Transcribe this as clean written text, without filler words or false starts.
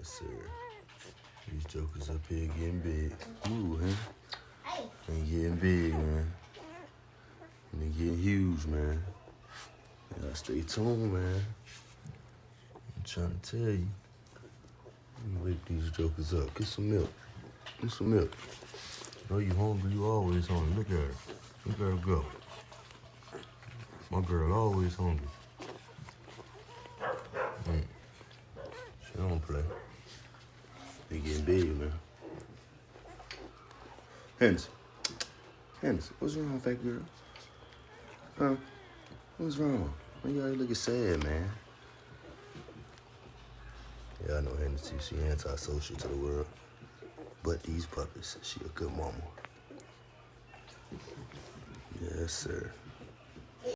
Yes, sir. These jokers up here getting big. Ooh, huh? They getting big, man. And they getting huge, man. You gotta stay tuned, man. I'm trying to tell you. Let me wake these jokers up. Get some milk. Get some milk. You know you hungry, you always hungry. Look at her. Look at her go. My girl always hungry. She don't play. They getting big, man. Hennessy. Hennessy, what's wrong, fat girl? Huh? What's wrong? Why you already looking sad, man? Yeah, I know Hennessy. She antisocial to the world. But these puppies, she a good mama. Yes, sir.